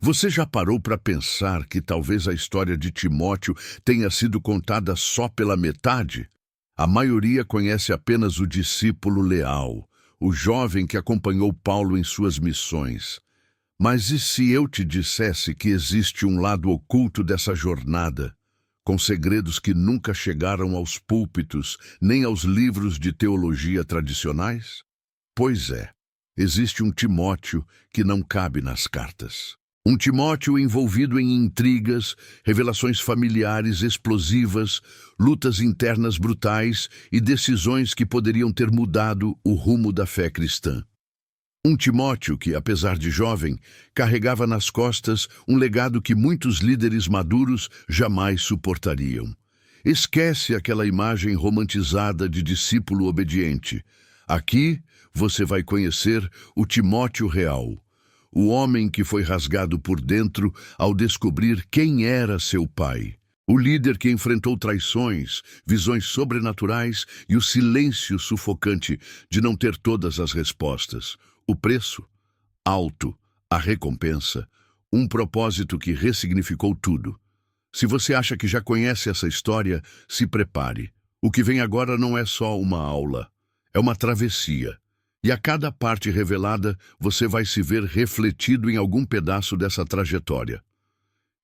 Você já parou para pensar que talvez a história de Timóteo tenha sido contada só pela metade? A maioria conhece apenas o discípulo leal, o jovem que acompanhou Paulo em suas missões. Mas e se eu te dissesse que existe um lado oculto dessa jornada, com segredos que nunca chegaram aos púlpitos nem aos livros de teologia tradicionais? Pois é, existe um Timóteo que não cabe nas cartas. Um Timóteo envolvido em intrigas, revelações familiares explosivas, lutas internas brutais e decisões que poderiam ter mudado o rumo da fé cristã. Um Timóteo que, apesar de jovem, carregava nas costas um legado que muitos líderes maduros jamais suportariam. Esquece aquela imagem romantizada de discípulo obediente. Aqui você vai conhecer o Timóteo real. O homem que foi rasgado por dentro ao descobrir quem era seu pai. O líder que enfrentou traições, visões sobrenaturais e o silêncio sufocante de não ter todas as respostas. O preço? Alto. A recompensa? Um propósito que ressignificou tudo. Se você acha que já conhece essa história, se prepare. O que vem agora não é só uma aula. É uma travessia. E a cada parte revelada, você vai se ver refletido em algum pedaço dessa trajetória.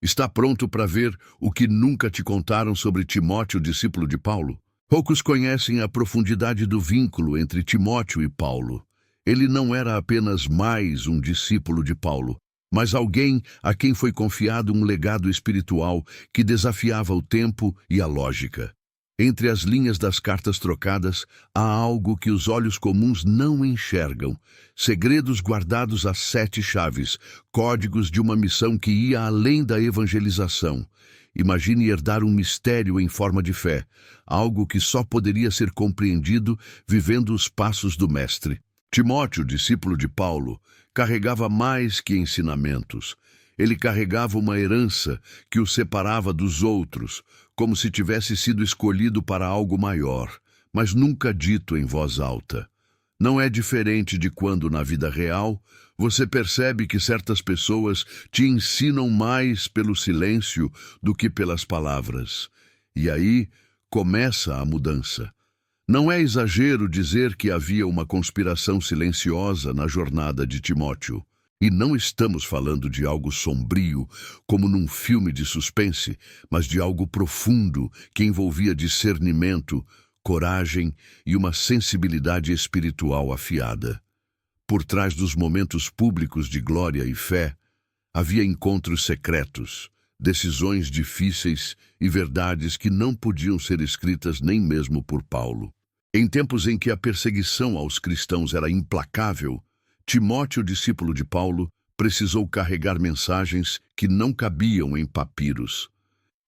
Está pronto para ver o que nunca te contaram sobre Timóteo, discípulo de Paulo? Poucos conhecem a profundidade do vínculo entre Timóteo e Paulo. Ele não era apenas mais um discípulo de Paulo, mas alguém a quem foi confiado um legado espiritual que desafiava o tempo e a lógica. Entre as linhas das cartas trocadas, há algo que os olhos comuns não enxergam. Segredos guardados a 7 chaves, códigos de uma missão que ia além da evangelização. Imagine herdar um mistério em forma de fé, algo que só poderia ser compreendido vivendo os passos do Mestre. Timóteo, discípulo de Paulo, carregava mais que ensinamentos. Ele carregava uma herança que o separava dos outros, como se tivesse sido escolhido para algo maior, mas nunca dito em voz alta. Não é diferente de quando, na vida real, você percebe que certas pessoas te ensinam mais pelo silêncio do que pelas palavras. E aí começa a mudança. Não é exagero dizer que havia uma conspiração silenciosa na jornada de Timóteo. E não estamos falando de algo sombrio, como num filme de suspense, mas de algo profundo que envolvia discernimento, coragem e uma sensibilidade espiritual afiada. Por trás dos momentos públicos de glória e fé, havia encontros secretos, decisões difíceis e verdades que não podiam ser escritas nem mesmo por Paulo. Em tempos em que a perseguição aos cristãos era implacável, Timóteo, discípulo de Paulo, precisou carregar mensagens que não cabiam em papiros.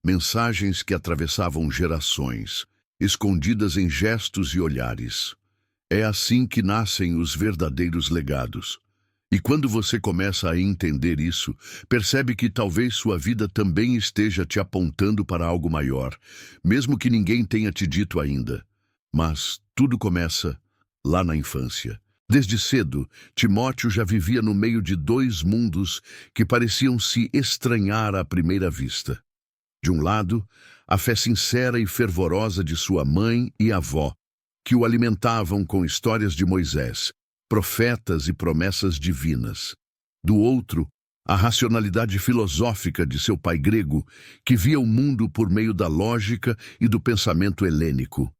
Mensagens que atravessavam gerações, escondidas em gestos e olhares. É assim que nascem os verdadeiros legados. E quando você começa a entender isso, percebe que talvez sua vida também esteja te apontando para algo maior, mesmo que ninguém tenha te dito ainda. Mas tudo começa lá na infância. Desde cedo, Timóteo já vivia no meio de 2 mundos que pareciam se estranhar à primeira vista. De um lado, a fé sincera e fervorosa de sua mãe e avó, que o alimentavam com histórias de Moisés, profetas e promessas divinas. Do outro, a racionalidade filosófica de seu pai grego, que via o mundo por meio da lógica e do pensamento helênico.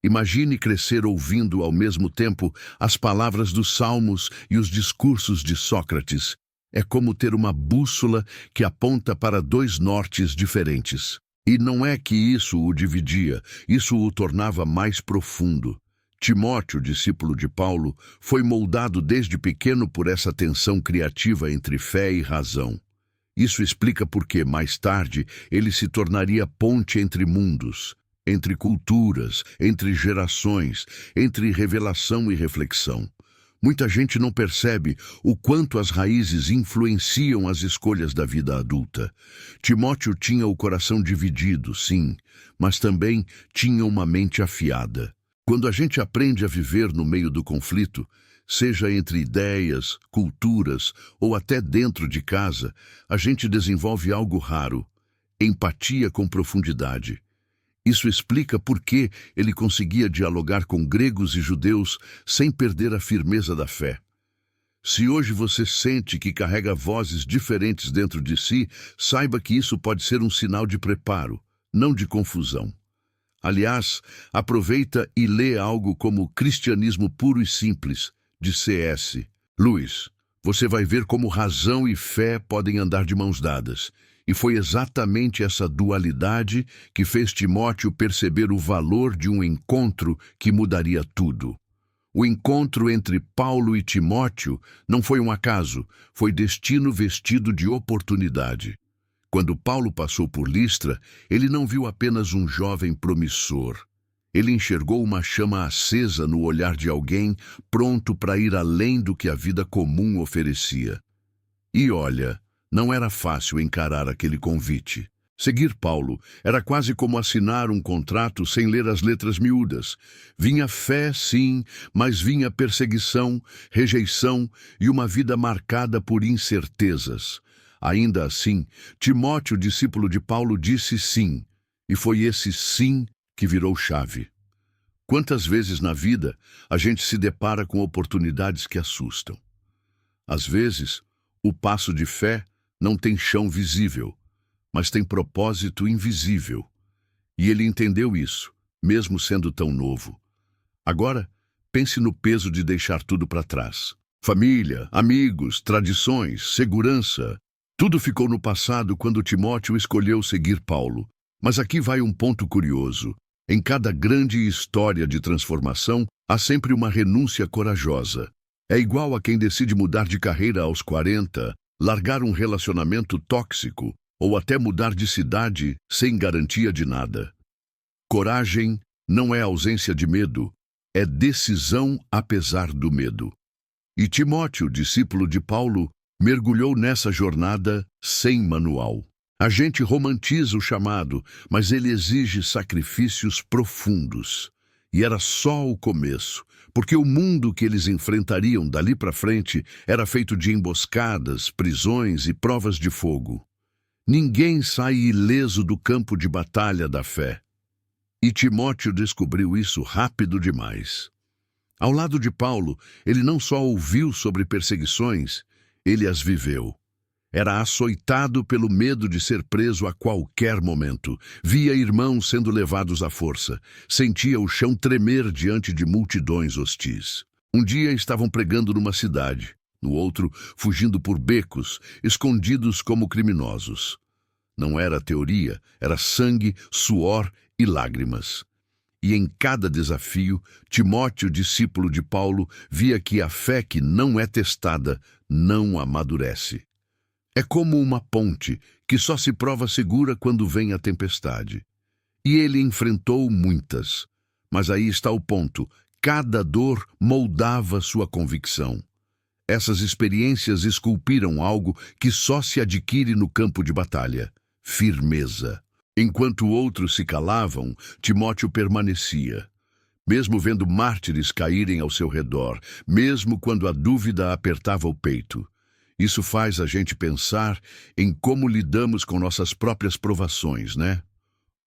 Imagine crescer ouvindo ao mesmo tempo as palavras dos Salmos e os discursos de Sócrates. É como ter uma bússola que aponta para 2 nortes diferentes. E não é que isso o dividia, isso o tornava mais profundo. Timóteo, discípulo de Paulo, foi moldado desde pequeno por essa tensão criativa entre fé e razão. Isso explica por que, mais tarde, ele se tornaria ponte entre mundos, entre culturas, entre gerações, entre revelação e reflexão. Muita gente não percebe o quanto as raízes influenciam as escolhas da vida adulta. Timóteo tinha o coração dividido, sim, mas também tinha uma mente afiada. Quando a gente aprende a viver no meio do conflito, Seja entre ideias, culturas ou até dentro de casa, a gente desenvolve algo raro: empatia com profundidade. Isso explica por que ele conseguia dialogar com gregos e judeus sem perder a firmeza da fé. Se hoje você sente que carrega vozes diferentes dentro de si, saiba que isso pode ser um sinal de preparo, não de confusão. Aliás, aproveita e lê algo como Cristianismo Puro e Simples, de C.S. Lewis. Você vai ver como razão e fé podem andar de mãos dadas. E foi exatamente essa dualidade que fez Timóteo perceber o valor de um encontro que mudaria tudo. O encontro entre Paulo e Timóteo não foi um acaso, foi destino vestido de oportunidade. Quando Paulo passou por Listra, ele não viu apenas um jovem promissor. Ele enxergou uma chama acesa no olhar de alguém pronto para ir além do que a vida comum oferecia. E olha, não era fácil encarar aquele convite. Seguir Paulo era quase como assinar um contrato sem ler as letras miúdas. Vinha fé, sim, mas vinha perseguição, rejeição e uma vida marcada por incertezas. Ainda assim, Timóteo, discípulo de Paulo, disse sim, e foi esse sim que virou chave. Quantas vezes na vida a gente se depara com oportunidades que assustam? Às vezes, o passo de fé não tem chão visível, mas tem propósito invisível. E ele entendeu isso, mesmo sendo tão novo. Agora, pense no peso de deixar tudo para trás. Família, amigos, tradições, segurança. Tudo ficou no passado quando Timóteo escolheu seguir Paulo. Mas aqui vai um ponto curioso. Em cada grande história de transformação, há sempre uma renúncia corajosa. É igual a quem decide mudar de carreira aos 40, largar um relacionamento tóxico ou até mudar de cidade sem garantia de nada. Coragem não é ausência de medo, é decisão apesar do medo. E Timóteo, discípulo de Paulo, mergulhou nessa jornada sem manual. A gente romantiza o chamado, mas ele exige sacrifícios profundos. E era só o começo, porque o mundo que eles enfrentariam dali para frente era feito de emboscadas, prisões e provas de fogo. Ninguém sai ileso do campo de batalha da fé. E Timóteo descobriu isso rápido demais. Ao lado de Paulo, ele não só ouviu sobre perseguições, ele as viveu. Era açoitado pelo medo de ser preso a qualquer momento. Via irmãos sendo levados à força. Sentia o chão tremer diante de multidões hostis. Um dia estavam pregando numa cidade. No outro, fugindo por becos, escondidos como criminosos. Não era teoria, era sangue, suor e lágrimas. E em cada desafio, Timóteo, discípulo de Paulo, via que a fé que não é testada não amadurece. É como uma ponte que só se prova segura quando vem a tempestade. E ele enfrentou muitas. Mas aí está o ponto: cada dor moldava sua convicção. Essas experiências esculpiram algo que só se adquire no campo de batalha: firmeza. Enquanto outros se calavam, Timóteo permanecia. Mesmo vendo mártires caírem ao seu redor, mesmo quando a dúvida apertava o peito. Isso faz a gente pensar em como lidamos com nossas próprias provações, né?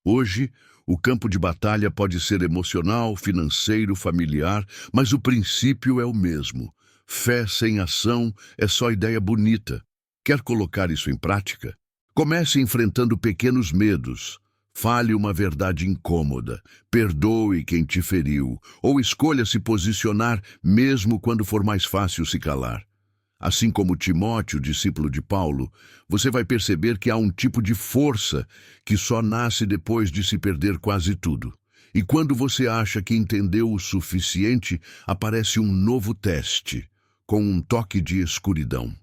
Hoje, o campo de batalha pode ser emocional, financeiro, familiar, mas o princípio é o mesmo. Fé sem ação é só ideia bonita. Quer colocar isso em prática? Comece enfrentando pequenos medos. Fale uma verdade incômoda, perdoe quem te feriu, ou escolha se posicionar mesmo quando for mais fácil se calar. Assim como Timóteo, discípulo de Paulo, você vai perceber que há um tipo de força que só nasce depois de se perder quase tudo. E quando você acha que entendeu o suficiente, aparece um novo teste, com um toque de escuridão.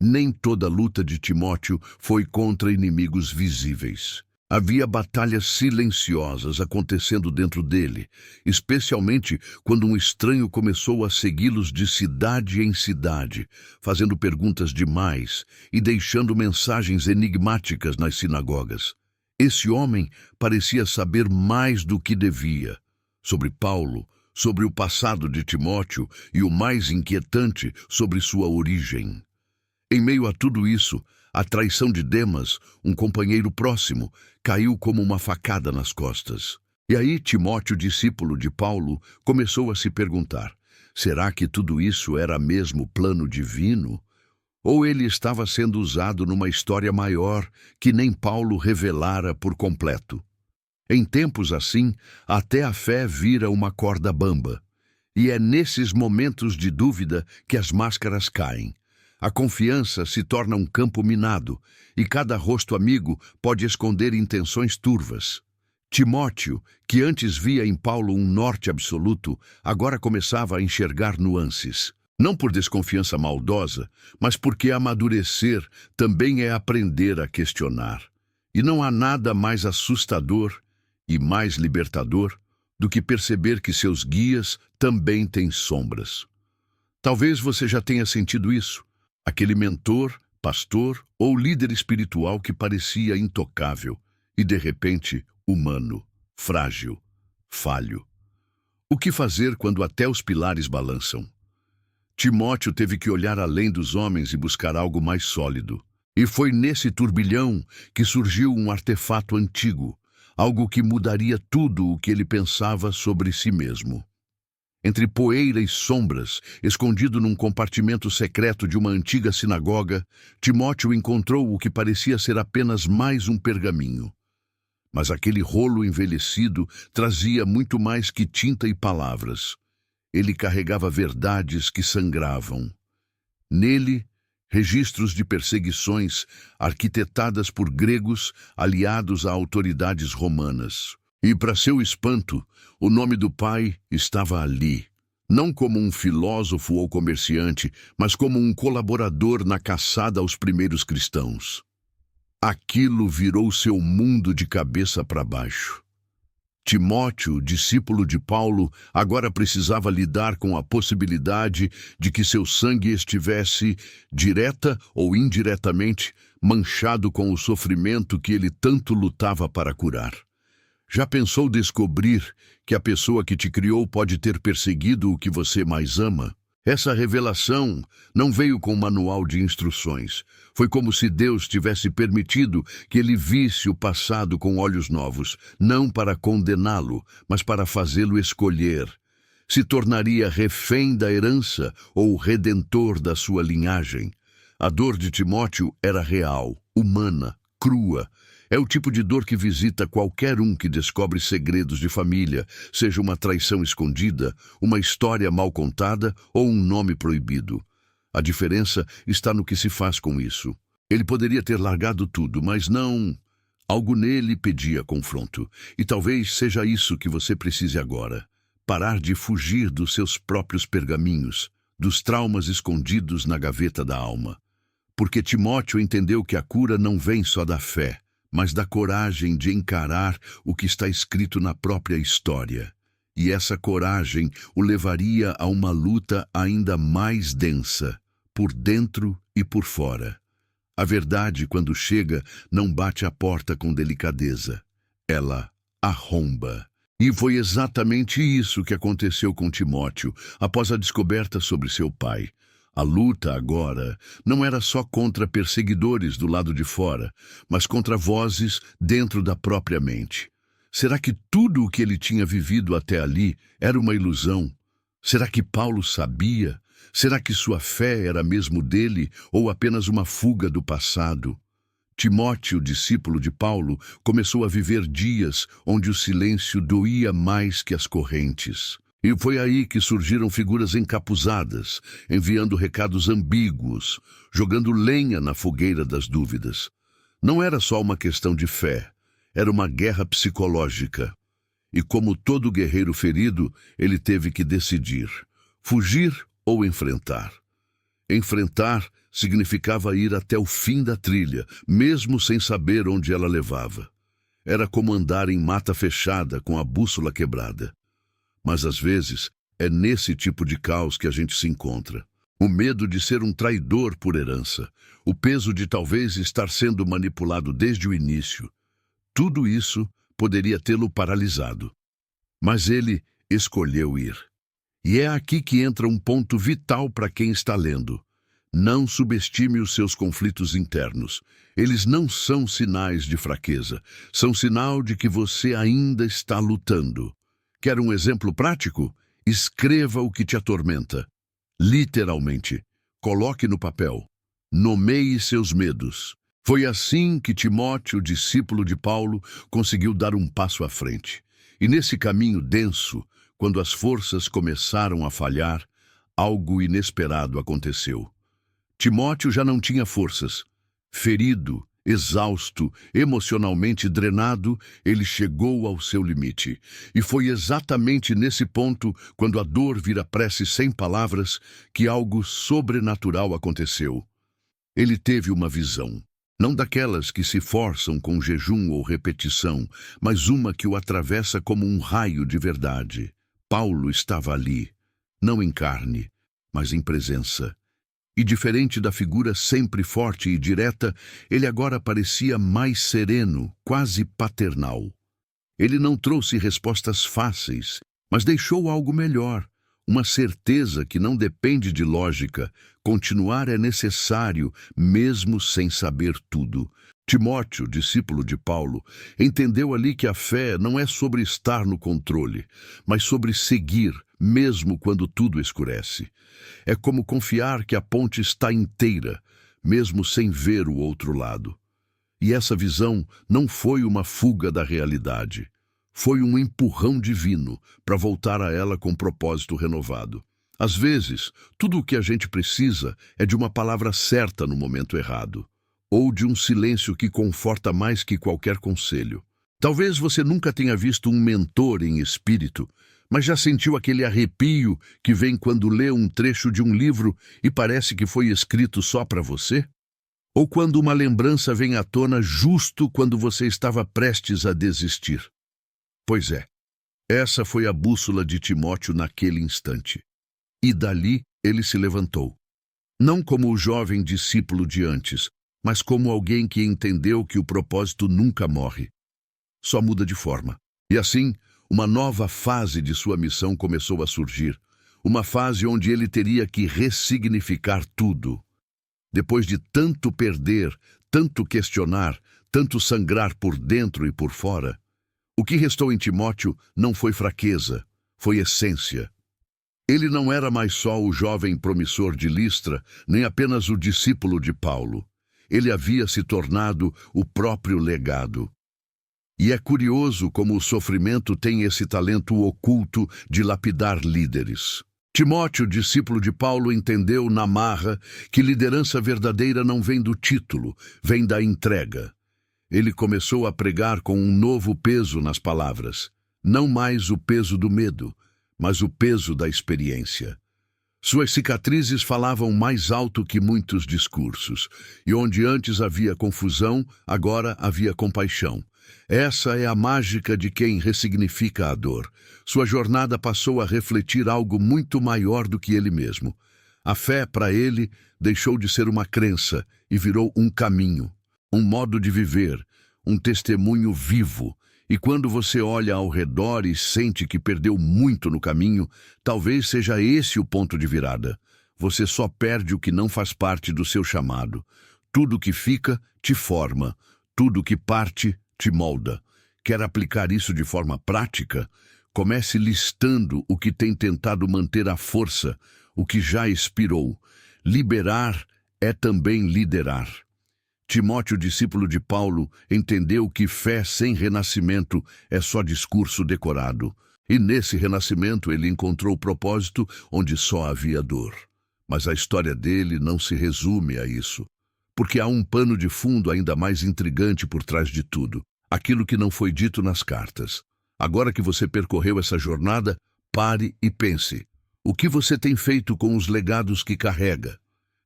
Nem toda luta de Timóteo foi contra inimigos visíveis. Havia batalhas silenciosas acontecendo dentro dele, especialmente quando um estranho começou a segui-los de cidade em cidade, fazendo perguntas demais e deixando mensagens enigmáticas nas sinagogas. Esse homem parecia saber mais do que devia sobre Paulo, sobre o passado de Timóteo e o mais inquietante, sobre sua origem. Em meio a tudo isso, a traição de Demas, um companheiro próximo, caiu como uma facada nas costas. E aí Timóteo, discípulo de Paulo, começou a se perguntar: será que tudo isso era mesmo plano divino? Ou ele estava sendo usado numa história maior que nem Paulo revelara por completo? Em tempos assim, até a fé vira uma corda bamba. E é nesses momentos de dúvida que as máscaras caem. A confiança se torna um campo minado, e cada rosto amigo pode esconder intenções turvas. Timóteo, que antes via em Paulo um norte absoluto, agora começava a enxergar nuances. Não por desconfiança maldosa, mas porque amadurecer também é aprender a questionar. E não há nada mais assustador e mais libertador do que perceber que seus guias também têm sombras. Talvez você já tenha sentido isso. Aquele mentor, pastor ou líder espiritual que parecia intocável e, de repente, humano, frágil, falho. O que fazer quando até os pilares balançam? Timóteo teve que olhar além dos homens e buscar algo mais sólido. E foi nesse turbilhão que surgiu um artefato antigo, algo que mudaria tudo o que ele pensava sobre si mesmo. Entre poeira e sombras, escondido num compartimento secreto de uma antiga sinagoga, Timóteo encontrou o que parecia ser apenas mais um pergaminho. Mas aquele rolo envelhecido trazia muito mais que tinta e palavras. Ele carregava verdades que sangravam. Nele, registros de perseguições arquitetadas por gregos aliados a autoridades romanas. E, para seu espanto, o nome do pai estava ali, não como um filósofo ou comerciante, mas como um colaborador na caçada aos primeiros cristãos. Aquilo virou seu mundo de cabeça para baixo. Timóteo, discípulo de Paulo, agora precisava lidar com a possibilidade de que seu sangue estivesse, direta ou indiretamente, manchado com o sofrimento que ele tanto lutava para curar. Já pensou descobrir que a pessoa que te criou pode ter perseguido o que você mais ama? Essa revelação não veio com um manual de instruções. Foi como se Deus tivesse permitido que ele visse o passado com olhos novos, não para condená-lo, mas para fazê-lo escolher. Se tornaria refém da herança ou redentor da sua linhagem. A dor de Timóteo era real, humana, crua. É o tipo de dor que visita qualquer um que descobre segredos de família, seja uma traição escondida, uma história mal contada ou um nome proibido. A diferença está no que se faz com isso. Ele poderia ter largado tudo, mas não. Algo nele pedia confronto. E talvez seja isso que você precise agora. Parar de fugir dos seus próprios pergaminhos, dos traumas escondidos na gaveta da alma. Porque Timóteo entendeu que a cura não vem só da fé, mas da coragem de encarar o que está escrito na própria história. E essa coragem o levaria a uma luta ainda mais densa, por dentro e por fora. A verdade, quando chega, não bate a porta com delicadeza. Ela arromba. E foi exatamente isso que aconteceu com Timóteo após a descoberta sobre seu pai. A luta agora não era só contra perseguidores do lado de fora, mas contra vozes dentro da própria mente. Será que tudo o que ele tinha vivido até ali era uma ilusão? Será que Paulo sabia? Será que sua fé era mesmo dele ou apenas uma fuga do passado? Timóteo, discípulo de Paulo, começou a viver dias onde o silêncio doía mais que as correntes. E foi aí que surgiram figuras encapuzadas, enviando recados ambíguos, jogando lenha na fogueira das dúvidas. Não era só uma questão de fé, era uma guerra psicológica. E como todo guerreiro ferido, ele teve que decidir: fugir ou enfrentar. Enfrentar significava ir até o fim da trilha, mesmo sem saber onde ela levava. Era como andar em mata fechada com a bússola quebrada. Mas às vezes é nesse tipo de caos que a gente se encontra. O medo de ser um traidor por herança, o peso de talvez estar sendo manipulado desde o início. Tudo isso poderia tê-lo paralisado. Mas ele escolheu ir. E é aqui que entra um ponto vital para quem está lendo. Não subestime os seus conflitos internos. Eles não são sinais de fraqueza, são sinal de que você ainda está lutando. Quer um exemplo prático? Escreva o que te atormenta. Literalmente. Coloque no papel. Nomeie seus medos. Foi assim que Timóteo, discípulo de Paulo, conseguiu dar um passo à frente. E nesse caminho denso, quando as forças começaram a falhar, algo inesperado aconteceu. Timóteo já não tinha forças. Ferido, exausto, emocionalmente drenado, ele chegou ao seu limite. E foi exatamente nesse ponto, quando a dor vira prece sem palavras, que algo sobrenatural aconteceu. Ele teve uma visão. Não daquelas que se forçam com jejum ou repetição, mas uma que o atravessa como um raio de verdade. Paulo estava ali, não em carne, mas em presença. E diferente da figura sempre forte e direta, ele agora parecia mais sereno, quase paternal. Ele não trouxe respostas fáceis, mas deixou algo melhor, uma certeza que não depende de lógica. Continuar é necessário, mesmo sem saber tudo. Timóteo, discípulo de Paulo, entendeu ali que a fé não é sobre estar no controle, mas sobre seguir, mesmo quando tudo escurece. É como confiar que a ponte está inteira, mesmo sem ver o outro lado. E essa visão não foi uma fuga da realidade. Foi um empurrão divino para voltar a ela com propósito renovado. Às vezes, tudo o que a gente precisa é de uma palavra certa no momento errado, ou de um silêncio que conforta mais que qualquer conselho. Talvez você nunca tenha visto um mentor em espírito, mas já sentiu aquele arrepio que vem quando lê um trecho de um livro e parece que foi escrito só para você? Ou quando uma lembrança vem à tona justo quando você estava prestes a desistir? Pois é, essa foi a bússola de Timóteo naquele instante. E dali ele se levantou. Não como o jovem discípulo de antes, mas como alguém que entendeu que o propósito nunca morre. Só muda de forma. E assim, uma nova fase de sua missão começou a surgir. Uma fase onde ele teria que ressignificar tudo. Depois de tanto perder, tanto questionar, tanto sangrar por dentro e por fora, o que restou em Timóteo não foi fraqueza, foi essência. Ele não era mais só o jovem promissor de Listra, nem apenas o discípulo de Paulo. Ele havia se tornado o próprio legado. E é curioso como o sofrimento tem esse talento oculto de lapidar líderes. Timóteo, discípulo de Paulo, entendeu na marra que liderança verdadeira não vem do título, vem da entrega. Ele começou a pregar com um novo peso nas palavras. Não mais o peso do medo, mas o peso da experiência. Suas cicatrizes falavam mais alto que muitos discursos, e onde antes havia confusão, agora havia compaixão. Essa é a mágica de quem ressignifica a dor. Sua jornada passou a refletir algo muito maior do que ele mesmo. A fé, para ele, deixou de ser uma crença e virou um caminho, um modo de viver, um testemunho vivo. E quando você olha ao redor e sente que perdeu muito no caminho, talvez seja esse o ponto de virada. Você só perde o que não faz parte do seu chamado. Tudo que fica, te forma. Tudo que parte, te molda. Quer aplicar isso de forma prática? Comece listando o que tem tentado manter à força, o que já expirou. Liberar é também liderar. Timóteo, discípulo de Paulo, entendeu que fé sem renascimento é só discurso decorado. E nesse renascimento ele encontrou propósito onde só havia dor. Mas a história dele não se resume a isso. Porque há um pano de fundo ainda mais intrigante por trás de tudo. Aquilo que não foi dito nas cartas. Agora que você percorreu essa jornada, pare e pense. O que você tem feito com os legados que carrega?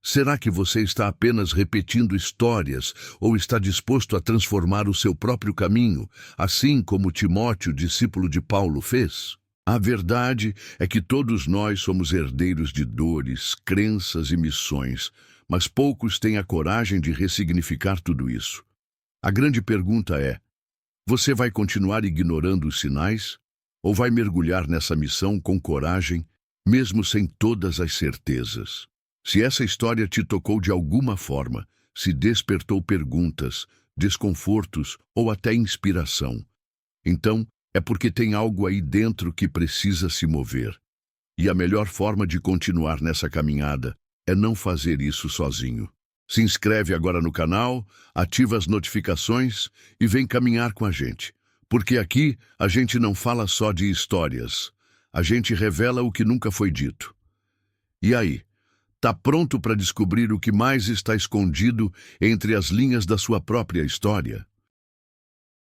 Será que você está apenas repetindo histórias ou está disposto a transformar o seu próprio caminho, assim como Timóteo, discípulo de Paulo, fez? A verdade é que todos nós somos herdeiros de dores, crenças e missões, mas poucos têm a coragem de ressignificar tudo isso. A grande pergunta é: você vai continuar ignorando os sinais? Ou vai mergulhar nessa missão com coragem, mesmo sem todas as certezas? Se essa história te tocou de alguma forma, se despertou perguntas, desconfortos ou até inspiração, então é porque tem algo aí dentro que precisa se mover. E a melhor forma de continuar nessa caminhada é não fazer isso sozinho. Se inscreve agora no canal, ativa as notificações e vem caminhar com a gente. Porque aqui a gente não fala só de histórias, a gente revela o que nunca foi dito. E aí, tá pronto para descobrir o que mais está escondido entre as linhas da sua própria história?